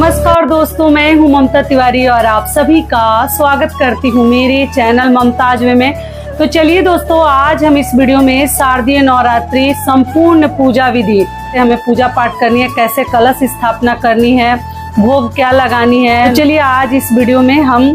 नमस्कार दोस्तों, मैं हूं ममता तिवारी और आप सभी का स्वागत करती हूं मेरे चैनल ममताज में। तो चलिए दोस्तों, आज हम इस वीडियो में शारदीय नवरात्रि संपूर्ण पूजा विधि, हमें पूजा पाठ करनी है, कैसे कलश स्थापना करनी है, भोग क्या लगानी है। तो चलिए आज इस वीडियो में हम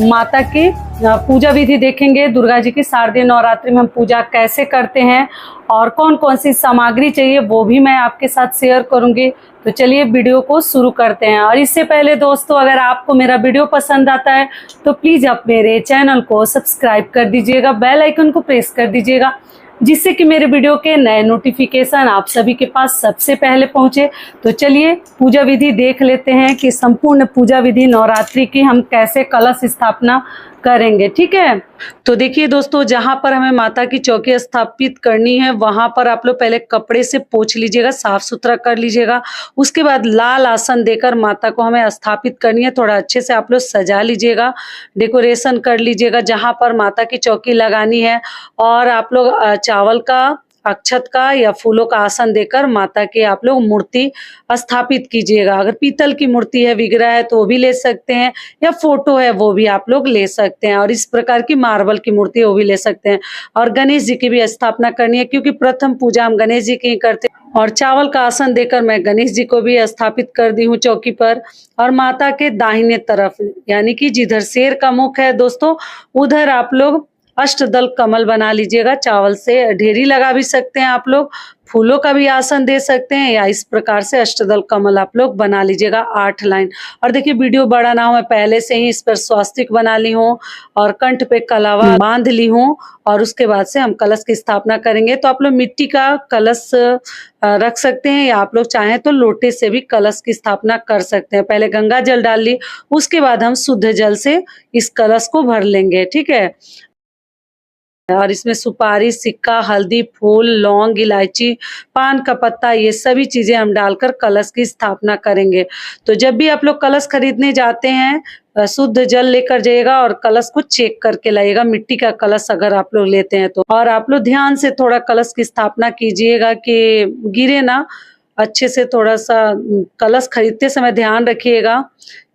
माता की पूजा विधि देखेंगे। दुर्गा जी की शारदीय नवरात्रि में हम पूजा कैसे करते हैं और कौन कौन सी सामग्री चाहिए वो भी मैं आपके साथ शेयर करूंगी। तो चलिए वीडियो को शुरू करते हैं। और इससे पहले दोस्तों, अगर आपको मेरा वीडियो पसंद आता है तो प्लीज आप मेरे चैनल को सब्सक्राइब कर दीजिएगा, बेल आइकन को प्रेस कर दीजिएगा, जिससे कि मेरे वीडियो के नए नोटिफिकेशन आप सभी के पास सबसे पहले पहुंचे। तो चलिए पूजा विधि देख लेते हैं कि संपूर्ण पूजा विधि नवरात्रि की हम कैसे कलश स्थापना करेंगे। ठीक है, तो देखिए दोस्तों, जहां पर हमें माता की चौकी स्थापित करनी है वहां पर आप लोग पहले कपड़े से पोंछ लीजिएगा, साफ सुथरा कर लीजिएगा। उसके बाद लाल आसन देकर माता को हमें स्थापित करनी है। थोड़ा अच्छे से आप लोग सजा लीजिएगा, डेकोरेशन कर लीजिएगा जहां पर माता की चौकी लगानी है। और आप लोग चावल का, अक्षत का या फूलों का आसन देकर माता की आप लोग मूर्ति स्थापित कीजिएगा। अगर पीतल की मूर्ति है, विग्रह है तो वो भी ले सकते हैं, या फोटो है वो भी आप लोग ले सकते हैं। और इस प्रकार की मार्बल की मूर्ति है वो भी ले सकते हैं। और गणेश जी की भी स्थापना करनी है, क्योंकि प्रथम पूजा हम गणेश जी की ही करते हैं। और चावल का आसन देकर मैं गणेश जी को भी स्थापित कर दी हूँ चौकी पर। और माता के दाहिने तरफ, यानी कि जिधर शेर का मुख है दोस्तों, उधर आप लोग अष्टदल कमल बना लीजिएगा। चावल से ढेरी लगा भी सकते हैं आप लोग, फूलों का भी आसन दे सकते हैं, या इस प्रकार से अष्टदल कमल आप लोग बना लीजिएगा 8 लाइन। और देखिए वीडियो बड़ा ना हो, मैं पहले से ही इस पर स्वास्तिक बना ली हूँ और कंठ पे कलावा बांध ली हूँ। और उसके बाद से हम कलश की स्थापना करेंगे। तो आप लोग मिट्टी का कलश रख सकते हैं, या आप लोग चाहें तो लोटे से भी कलश की स्थापना कर सकते हैं। पहले गंगा जल डाल ली, उसके बाद हम शुद्ध जल से इस कलश को भर लेंगे। ठीक है, और इसमें सुपारी, सिक्का, हल्दी, फूल, लौंग, इलायची, पान का पत्ता, ये सभी चीजें हम डालकर कलश की स्थापना करेंगे। तो जब भी आप लोग कलश खरीदने जाते हैं, शुद्ध जल लेकर जाइएगा और कलश को चेक करके लाइएगा, मिट्टी का कलश अगर आप लोग लेते हैं तो। और आप लोग ध्यान से थोड़ा कलश की स्थापना कीजिएगा कि गिरे ना, अच्छे से थोड़ा सा कलश खरीदते समय ध्यान रखिएगा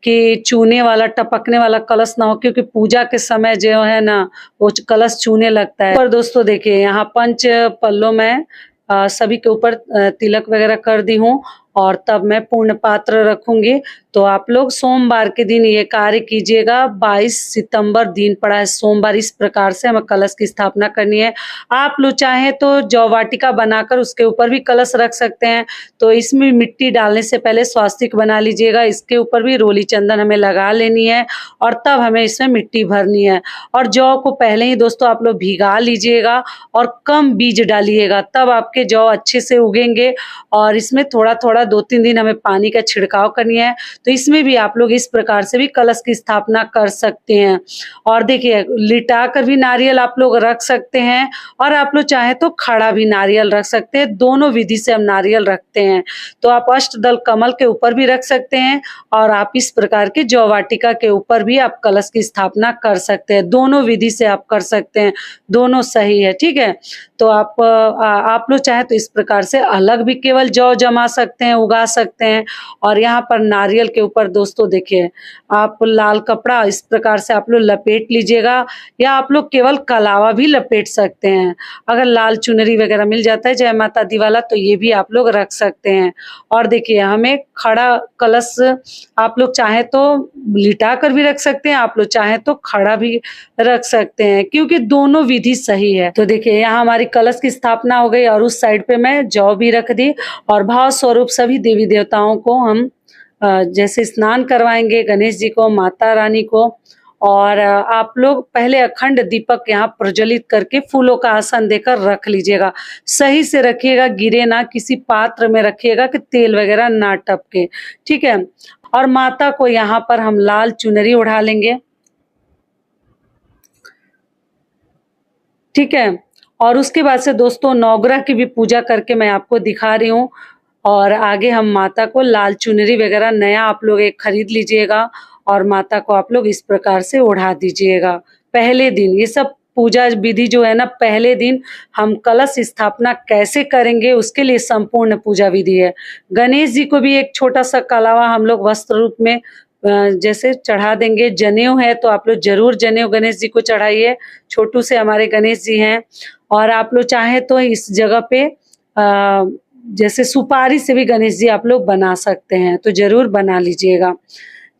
कि चूने वाला, टपकने वाला कलश ना हो, क्योंकि पूजा के समय जो है ना वो कलश चूने लगता है। और दोस्तों देखिए, यहाँ पंच पल्लों में सभी के ऊपर तिलक वगैरह कर दी हूँ, और तब मैं पूर्ण पात्र रखूंगी। तो आप लोग सोमवार के दिन ये कार्य कीजिएगा। 22 सितंबर दिन पड़ा है सोमवार। इस प्रकार से हमें कलश की स्थापना करनी है। आप लोग चाहें तो जौ वाटिका बनाकर उसके ऊपर भी कलश रख सकते हैं। तो इसमें मिट्टी डालने से पहले स्वास्तिक बना लीजिएगा, इसके ऊपर भी रोली चंदन हमें लगा लेनी है, और तब हमें इसमें मिट्टी भरनी है। और जौ को पहले ही दोस्तों आप लोग भिगा लीजिएगा और कम बीज डालिएगा, तब आपके जौ अच्छे से उगेंगे। और इसमें थोड़ा थोड़ा 2-3 दिन हमें पानी का छिड़काव करनी है। तो इसमें भी आप लोग इस प्रकार से भी कलश की स्थापना कर सकते हैं। और देखिए, लिटा कर भी नारियल आप लोग रख सकते हैं, और आप लोग चाहे तो खड़ा भी नारियल रख सकते हैं। दोनों विधि से हम नारियल रखते हैं। तो आप अष्टदल कमल के ऊपर भी रख सकते हैं, और आप इस प्रकार के जौ वाटिका के ऊपर भी आप कलश की स्थापना कर सकते हैं। दोनों विधि से आप कर सकते हैं, दोनों सही है। ठीक है, तो आप लोग चाहे तो इस प्रकार से अलग भी केवल जौ जमा सकते हैं, उगा सकते हैं। और यहाँ पर नारियल के ऊपर दोस्तों देखिए, आप लाल कपड़ा इस प्रकार से आप लोग लपेट लीजिएगा, या आप लोग केवल कलावा भी लपेट सकते हैं। अगर लाल चुनरी वगैरह मिल जाता है जय माता दी वाला, तो ये भी आप लोग रख सकते हैं। और देखिए, हमें खड़ा कलश आप लोग चाहे तो लिटा कर भी रख सकते हैं, आप लोग चाहे तो खड़ा भी रख सकते हैं, क्योंकि दोनों विधि सही है। तो देखिए, यहाँ हमारी कलश की स्थापना हो गई, और उस साइड पे मैं जौ भी रख दी। और भाव स्वरूप सभी देवी देवताओं को हम जैसे स्नान करवाएंगे, गणेश जी को, माता रानी को। और आप लोग पहले अखंड दीपक यहाँ प्रज्वलित करके फूलों का आसन देकर रख लीजिएगा। सही से रखिएगा, गिरे ना, किसी पात्र में रखिएगा कि तेल वगैरह ना टपके। ठीक है, और माता को यहाँ पर हम लाल चुनरी उड़ा लेंगे। ठीक है, और उसके बाद से दोस्तों नवग्रह की भी पूजा करके मैं आपको दिखा रही हूँ। और आगे हम माता को लाल चुनरी वगैरह नया आप लोग एक खरीद लीजिएगा, और माता को आप लोग इस प्रकार से ओढ़ा दीजिएगा। पहले दिन ये सब पूजा विधि जो है ना, पहले दिन हम कलश स्थापना कैसे करेंगे उसके लिए संपूर्ण पूजा विधि है। गणेश जी को भी एक छोटा सा कलावा हम लोग वस्त्र रूप में जैसे चढ़ा देंगे। जनेऊ है तो आप लोग जरूर जनेऊ गणेश जी को चढ़ाइए। छोटू से हमारे गणेश जी हैं। और आप लोग चाहे तो इस जगह पे जैसे सुपारी से भी गणेश जी आप लोग बना सकते हैं, तो जरूर बना लीजिएगा,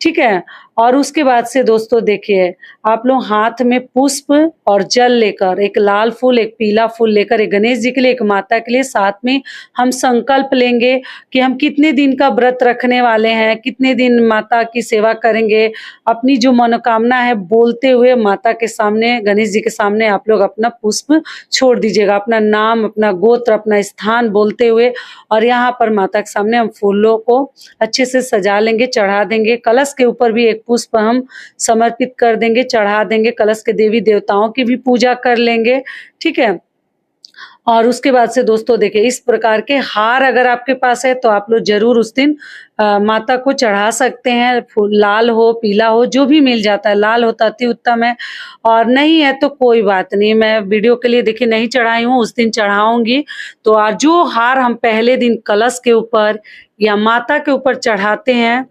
ठीक है। और उसके बाद से दोस्तों देखिए, आप लोग हाथ में पुष्प और जल लेकर, एक लाल फूल एक पीला फूल लेकर, एक गणेश जी के लिए एक माता के लिए, साथ में हम संकल्प लेंगे कि हम कितने दिन का व्रत रखने वाले हैं, कितने दिन माता की सेवा करेंगे। अपनी जो मनोकामना है बोलते हुए माता के सामने, गणेश जी के सामने आप लोग अपना पुष्प छोड़ दीजिएगा, अपना नाम, अपना गोत्र, अपना स्थान बोलते हुए। और यहाँ पर माता के सामने हम फूलों को अच्छे से सजा लेंगे, चढ़ा देंगे। कलश के ऊपर भी एक पुष्प हम समर्पित कर देंगे, चढ़ा देंगे। कलश के देवी देवताओं की भी पूजा कर लेंगे, ठीक है। और उसके बाद से दोस्तों देखिए, इस प्रकार के हार अगर आपके पास है तो आप लोग जरूर उस दिन माता को चढ़ा सकते हैं। फूल लाल हो पीला हो जो भी मिल जाता है, लाल होता अति उत्तम है। और नहीं है तो कोई बात नहीं, मैं वीडियो के लिए देखिए नहीं चढ़ाई हूँ, उस दिन चढ़ाऊंगी। तो जो हार हम पहले दिन कलश के ऊपर या माता के ऊपर चढ़ाते हैं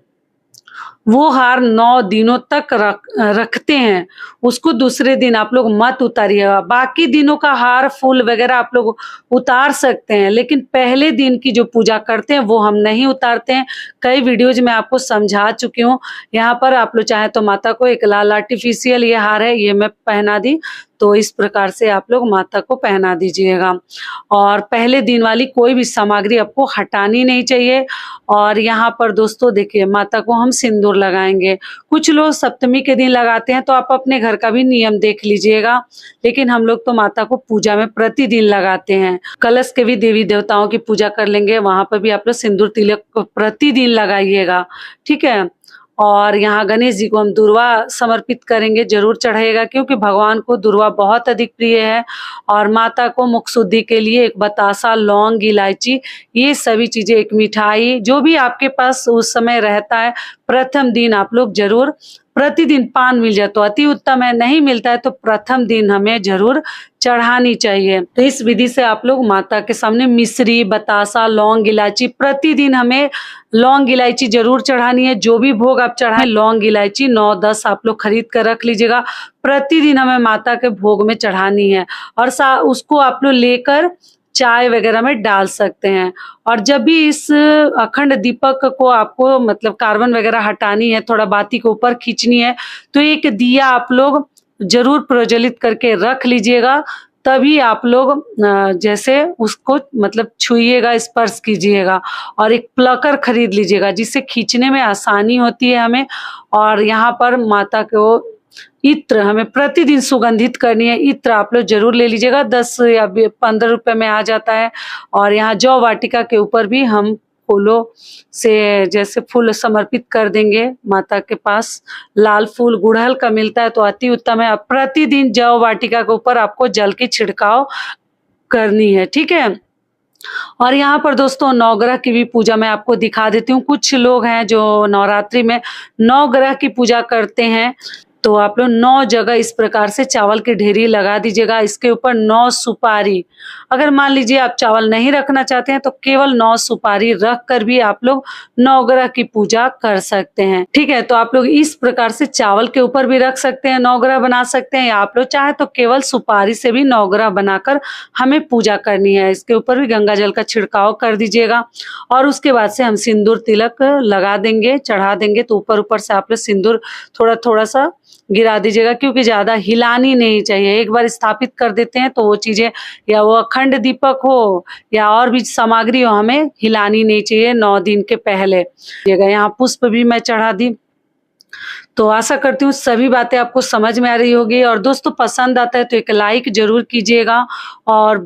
वो हार 9 दिनों तक रखते हैं, उसको दूसरे दिन आप लोग मत उतारिएगा। बाकी दिनों का हार फूल वगैरह आप लोग उतार सकते हैं, लेकिन पहले दिन की जो पूजा करते हैं वो हम नहीं उतारते हैं। कई वीडियोज में आपको समझा चुकी हूँ। यहाँ पर आप लोग चाहे तो माता को एक लाल आर्टिफिशियल ये हार है, ये मैं पहना दी, तो इस प्रकार से आप लोग माता को पहना दीजिएगा। और पहले दिन वाली कोई भी सामग्री आपको हटानी नहीं चाहिए। और यहाँ पर दोस्तों देखिए, माता को हम सिंदूर लगाएंगे। कुछ लोग सप्तमी के दिन लगाते हैं, तो आप अपने घर का भी नियम देख लीजिएगा, लेकिन हम लोग तो माता को पूजा में प्रतिदिन लगाते हैं। कलश के भी देवी देवताओं की पूजा कर लेंगे, वहां पर भी आप लोग सिंदूर तिलक प्रतिदिन लगाइएगा, ठीक है। और यहाँ गणेश जी को हम दुर्वा समर्पित करेंगे, जरूर चढ़ाइएगा, क्योंकि भगवान को दुर्वा बहुत अधिक प्रिय है। और माता को मुख शुद्धि के लिए एक बतासा, लौंग, इलायची, ये सभी चीजें, एक मिठाई, जो भी आपके पास उस समय रहता है, प्रथम दिन आप लोग जरूर, प्रतिदिन पान मिल जाए तो अति उत्तम है, नहीं मिलता है तो प्रथम दिन हमें जरूर चढ़ानी चाहिए। तो इस विधि से आप लोग माता के सामने मिश्री, बतासा, लौंग, इलायची, प्रतिदिन हमें लौंग इलायची जरूर चढ़ानी है। जो भी भोग आप चढ़ाएं, लौंग इलायची 9-10 आप लोग खरीद कर रख लीजिएगा। प्रतिदिन हमें माता के भोग में चढ़ानी है, और उसको आप लोग लेकर चाय वगैरह में डाल सकते हैं। और जब भी इस अखंड दीपक को आपको मतलब कार्बन वगैरह हटानी है, थोड़ा बाती को ऊपर खींचनी है, तो एक दिया आप लोग जरूर प्रज्वलित करके रख लीजिएगा। तभी आप लोग जैसे उसको मतलब छुइएगा, स्पर्श कीजिएगा। और एक प्लकर खरीद लीजिएगा, जिससे खींचने में आसानी होती है हमें। और यहाँ पर माता को इत्र हमें प्रतिदिन सुगंधित करनी है। इत्र आप लोग जरूर ले लीजिएगा, 10 या 15 रुपए में आ जाता है। और यहाँ जौ वाटिका के ऊपर भी हम फूलों से जैसे फूल समर्पित कर देंगे माता के पास। लाल फूल गुड़हल का मिलता है तो अति उत्तम है। प्रतिदिन जौ वाटिका के ऊपर आपको जल की छिड़काव करनी है, ठीक है। और यहाँ पर दोस्तों नवग्रह की भी पूजा मैं आपको दिखा देती हूँ। कुछ लोग हैं जो नवरात्रि में 9 ग्रह की पूजा करते हैं, तो आप लोग 9 जगह इस प्रकार से चावल की ढेरी लगा दीजिएगा। इसके ऊपर 9 सुपारी, अगर मान लीजिए आप चावल नहीं रखना चाहते हैं तो केवल 9 सुपारी रख कर भी आप लोग नवग्रह की पूजा कर सकते हैं, ठीक है। तो आप लोग इस प्रकार से चावल के ऊपर भी रख सकते हैं, नवग्रह बना सकते हैं, या आप लोग चाहे तो केवल सुपारी से भी नवग्रह बनाकर हमें पूजा करनी है। इसके ऊपर भी गंगा जल का छिड़काव कर दीजिएगा। और उसके बाद से हम सिंदूर तिलक लगा देंगे, चढ़ा देंगे। तो ऊपर ऊपर से आप लोग सिंदूर थोड़ा थोड़ा सा गिरा दीजिएगा, क्योंकि ज्यादा हिलानी नहीं चाहिए। एक बार स्थापित कर देते हैं तो वो चीजें, या वो अखंड दीपक हो या और भी सामग्री हो, हमें हिलानी नहीं चाहिए 9 दिन के पहले। यहाँ पुष्प भी मैं चढ़ा दी। तो आशा करती हूँ सभी बातें आपको समझ में आ रही होगी। और दोस्तों पसंद आता है तो एक लाइक जरूर कीजिएगा और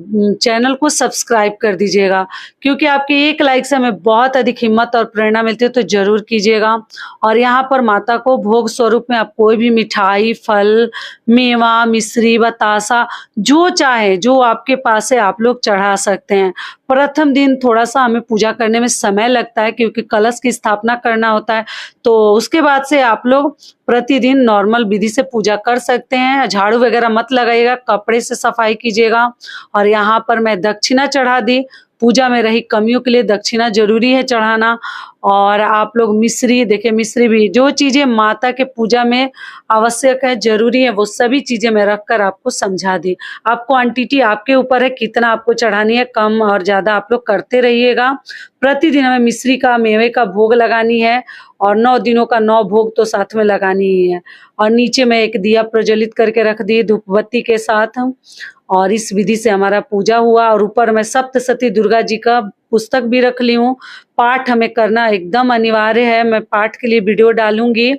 चैनल को सब्सक्राइब कर दीजिएगा, क्योंकि आपके एक लाइक से हमें बहुत अधिक हिम्मत और प्रेरणा मिलती है, तो जरूर कीजिएगा। और यहाँ पर माता को भोग स्वरूप में आप कोई भी मिठाई, फल, मेवा, मिश्री, बतासा, जो चाहे, जो आपके पास है आप लोग चढ़ा सकते हैं। प्रथम दिन थोड़ा सा हमें पूजा करने में समय लगता है, क्योंकि कलश की स्थापना करना होता है। तो उसके बाद से आप लोग प्रतिदिन नॉर्मल विधि से पूजा कर सकते हैं। झाड़ू वगैरह मत लगाइएगा, कपड़े से सफाई कीजिएगा। और यहाँ पर मैं दक्षिणा चढ़ा दी। पूजा में रही कमियों के लिए दक्षिणा जरूरी है चढ़ाना। और आप लोग मिश्री, देखिए मिश्री भी, जो चीजें माता के पूजा में आवश्यक है, जरूरी है, वो सभी चीजें मैं रखकर आपको समझा दी। आपको क्वांटिटी आपके ऊपर है, कितना आपको चढ़ानी है, कम और ज्यादा आप लोग करते रहिएगा। प्रतिदिन हमें मिश्री का, मेवे का भोग लगानी है और 9 दिनों का 9 भोग तो साथ में लगानी ही है। और नीचे में एक दिया प्रज्वलित करके रख दी धूप बत्ती के साथ। और इस विधि से हमारा पूजा हुआ। और ऊपर में सप्तशती दुर्गा जी का पुस्तक भी रख ली हूँ। पाठ हमें करना एकदम अनिवार्य है, मैं पाठ के लिए वीडियो डालूंगी।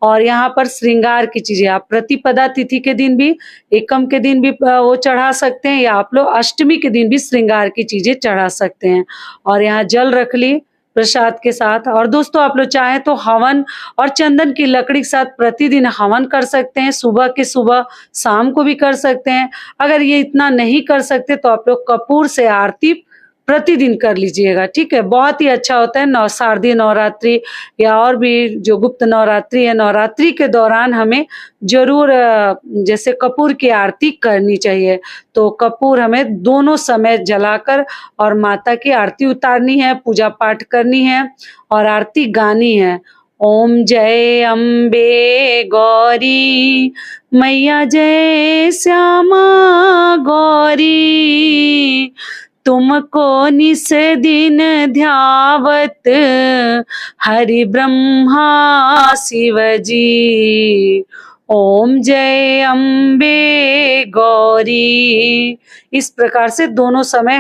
और यहाँ पर श्रृंगार की चीजें आप प्रतिपदा तिथि के दिन भी, एकम के दिन भी वो चढ़ा सकते हैं, या आप लोग अष्टमी के दिन भी श्रृंगार की चीजें चढ़ा सकते हैं। और यहाँ जल रख ली प्रसाद के साथ। और दोस्तों आप लोग चाहें तो हवन और चंदन की लकड़ी के साथ प्रतिदिन हवन कर सकते हैं, सुबह के सुबह, शाम को भी कर सकते हैं। अगर ये इतना नहीं कर सकते तो आप लोग कपूर से आरती प्रतिदिन कर लीजिएगा, ठीक है। बहुत ही अच्छा होता है। शारदीय नवरात्रि या और भी जो गुप्त नवरात्रि है, नवरात्रि के दौरान हमें जरूर जैसे कपूर की आरती करनी चाहिए। तो कपूर हमें दोनों समय जलाकर और माता की आरती उतारनी है, पूजा पाठ करनी है और आरती गानी है। ओम जय अम्बे गौरी मैया, जय श्यामा गौरी, तुमको निस दिन ध्यावत हरि ब्रह्मा शिव जी। ओम जय अम्बे गौरी। इस प्रकार से दोनों समय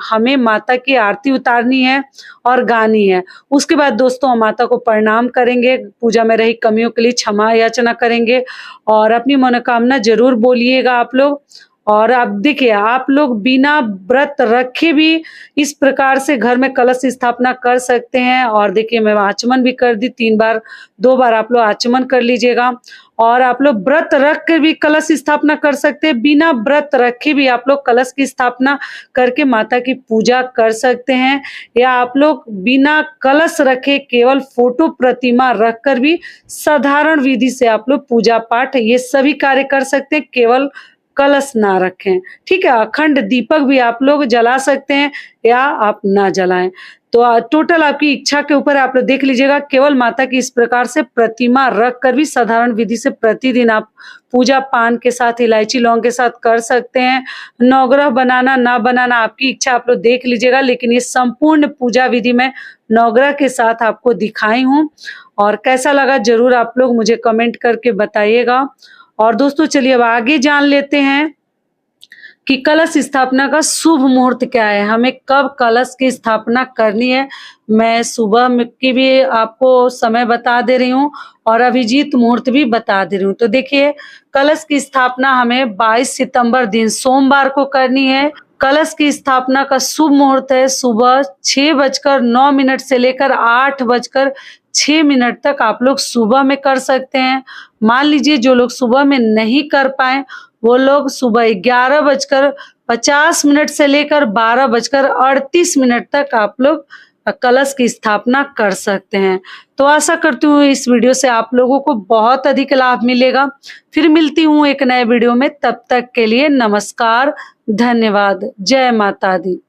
हमें माता की आरती उतारनी है और गानी है। उसके बाद दोस्तों हम माता को प्रणाम करेंगे, पूजा में रही कमियों के लिए क्षमा याचना करेंगे और अपनी मनोकामना जरूर बोलिएगा आप लोग। और अब देखिए आप लोग बिना व्रत रखे भी इस प्रकार से घर में कलश स्थापना कर सकते हैं। और देखिए मैं आचमन भी कर दी 3 बार, 2 बार आप लोग आचमन कर लीजिएगा। और आप लोग व्रत रख कर भी कलश स्थापना कर सकते हैं, बिना व्रत रखे भी आप लोग कलश की स्थापना करके माता की पूजा कर सकते हैं। या आप लोग बिना कलश रखे केवल फोटो प्रतिमा रख कर भी साधारण विधि से आप लोग पूजा पाठ ये सभी कार्य कर सकते हैं, केवल कलश ना रखें, ठीक है। अखंड दीपक भी आप लोग जला सकते हैं या आप ना जलाएं। तो टोटल आपकी इच्छा के ऊपर आप लोग देख लीजिएगा। केवल माता की इस प्रकार से प्रतिमा रख कर भी साधारण विधि से प्रतिदिन आप पूजा पान के साथ, इलायची लौंग के साथ कर सकते हैं। नवग्रह बनाना ना बनाना आपकी इच्छा, आप लोग देख लीजिएगा। लेकिन ये संपूर्ण पूजा विधि में नवग्रह के साथ आपको दिखाई हूँ। और कैसा लगा जरूर आप लोग मुझे कमेंट करके बताइएगा। और दोस्तों चलिए अब आगे जान लेते हैं कि कलश स्थापना का शुभ मुहूर्त क्या है, हमें कब कलश की स्थापना करनी है। मैं सुबह की भी आपको समय बता दे रही हूँ और अभिजीत मुहूर्त भी बता दे रही हूँ। तो देखिए कलश की स्थापना हमें 22 सितंबर दिन सोमवार को करनी है। कलश की स्थापना का शुभ मुहूर्त है सुबह 6:09 से लेकर 8:06 तक आप लोग सुबह में कर सकते हैं। मान लीजिए जो लोग सुबह में नहीं कर पाए वो लोग सुबह 11:50 से लेकर 12:38 तक आप लोग कलश की स्थापना कर सकते हैं। तो आशा करती हूँ इस वीडियो से आप लोगों को बहुत अधिक लाभ मिलेगा। फिर मिलती हूँ एक नए वीडियो में, तब तक के लिए नमस्कार, धन्यवाद, जय माता दी।